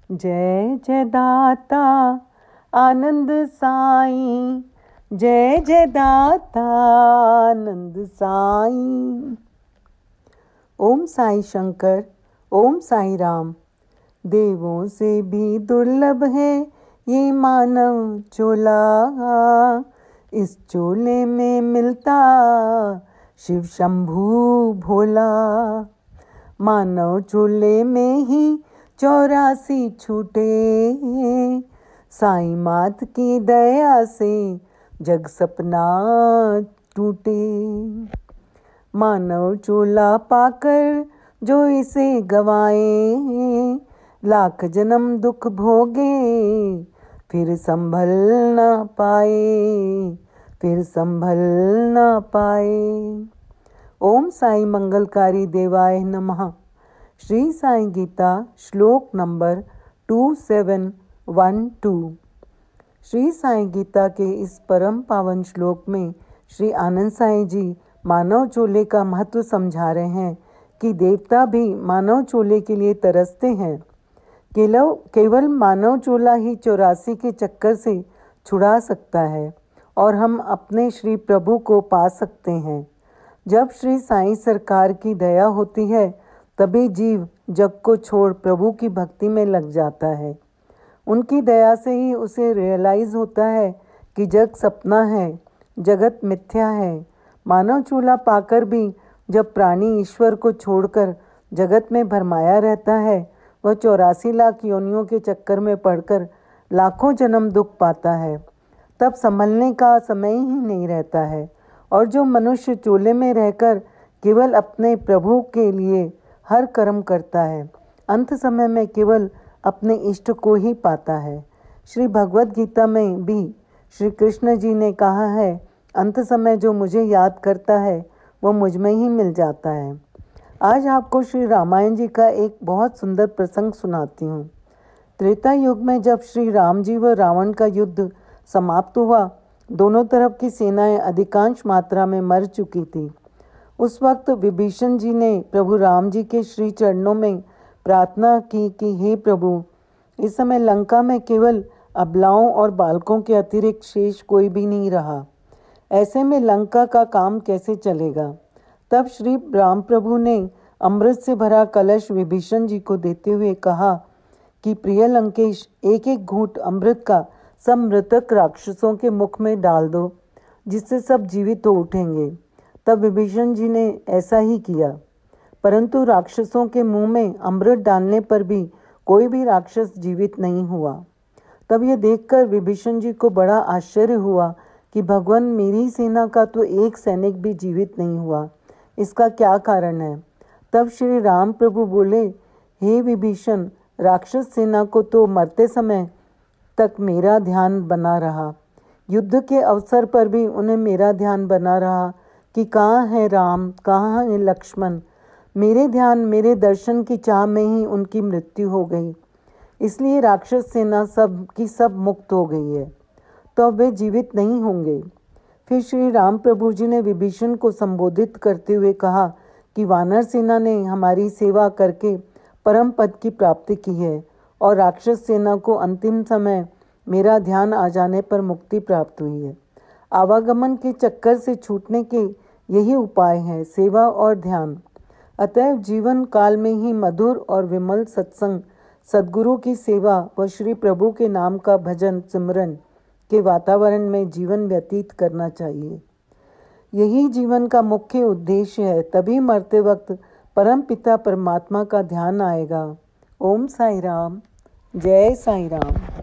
जय जय दाता आनंद साईं, जय जय दाता आनंद साईं। ओम साई शंकर, ओम साई राम। देवों से भी दुर्लभ है ये मानव चोला, इस चोले में मिलता शिव शंभू भोला। मानव चोले में ही 84 छूटे, साईं मात की दया से जग सपना टूटे। मानव चोला पाकर जो इसे गवाए, लाख जन्म दुख भोगे फिर संभल ना पाए, फिर संभल ना पाए। ओम साई मंगलकारी देवाय नमः। श्री साई गीता श्लोक नंबर 2712। श्री साई गीता के इस परम पावन श्लोक में श्री आनंद साई जी मानव चोले का महत्व समझा रहे हैं कि देवता भी मानव चोले के लिए तरसते हैं। केवल मानव चोला ही 84 के चक्कर से छुड़ा सकता है और हम अपने श्री प्रभु को पा सकते हैं। जब श्री साईं सरकार की दया होती है तभी जीव जग को छोड़ प्रभु की भक्ति में लग जाता है। उनकी दया से ही उसे रियलाइज होता है कि जग सपना है, जगत मिथ्या है। मानव चूल्हा पाकर भी जब प्राणी ईश्वर को छोड़कर जगत में भरमाया रहता है, वह 84 लाख योनियों के चक्कर में पड़कर लाखों जन्म दुख पाता है। तब संभलने का समय ही नहीं रहता है। और जो मनुष्य चोले में रहकर केवल अपने प्रभु के लिए हर कर्म करता है, अंत समय में केवल अपने इष्ट को ही पाता है। श्री भगवद गीता में भी श्री कृष्ण जी ने कहा है, अंत समय जो मुझे याद करता है वो मुझ में ही मिल जाता है। आज आपको श्री रामायण जी का एक बहुत सुंदर प्रसंग सुनाती हूँ। त्रेता युग में जब श्री राम जी व रावण का युद्ध समाप्त हुआ, दोनों तरफ की सेनाएं अधिकांश मात्रा में मर चुकी थी। उस वक्त विभीषण जी ने प्रभु राम जी के श्री चरणों में प्रार्थना की कि हे प्रभु, इस समय लंका में केवल अबलाओं और बालकों के अतिरिक्त शेष कोई भी नहीं रहा। ऐसे में लंका का काम कैसे चलेगा। तब श्री राम प्रभु ने अमृत से भरा कलश विभीषण जी को देते हुए कहा कि प्रिय लंकेश, एक एक घूंट अमृत का सब मृतक राक्षसों के मुख में डाल दो, जिससे सब जीवित हो उठेंगे। तब विभीषण जी ने ऐसा ही किया, परंतु राक्षसों के मुंह में अमृत डालने पर भी कोई भी राक्षस जीवित नहीं हुआ। तब ये देखकर विभीषण जी को बड़ा आश्चर्य हुआ कि भगवान, मेरी सेना का तो एक सैनिक भी जीवित नहीं हुआ, इसका क्या कारण है। तब श्री राम प्रभु बोले, हे विभीषण, राक्षस सेना को तो मरते समय तक मेरा ध्यान बना रहा, युद्ध के अवसर पर भी उन्हें मेरा ध्यान बना रहा कि कहाँ है राम, कहाँ है लक्ष्मण। मेरे ध्यान, मेरे दर्शन की चाह में ही उनकी मृत्यु हो गई, इसलिए राक्षस सेना सब की सब मुक्त हो गई है, तो अब वे जीवित नहीं होंगे। फिर श्री राम प्रभु जी ने विभीषण को संबोधित करते हुए कहा कि वानर सेना ने हमारी सेवा करके परम पद की प्राप्ति की है और राक्षस सेना को अंतिम समय मेरा ध्यान आ जाने पर मुक्ति प्राप्त हुई है। आवागमन के चक्कर से छूटने के यही उपाय हैं, सेवा और ध्यान। अतएव जीवन काल में ही मधुर और विमल सत्संग, सद्गुरु की सेवा व श्री प्रभु के नाम का भजन सिमरन के वातावरण में जीवन व्यतीत करना चाहिए। यही जीवन का मुख्य उद्देश्य है, तभी मरते वक्त परम पिता परमात्मा का ध्यान आएगा। ओम साई राम, जय साई राम।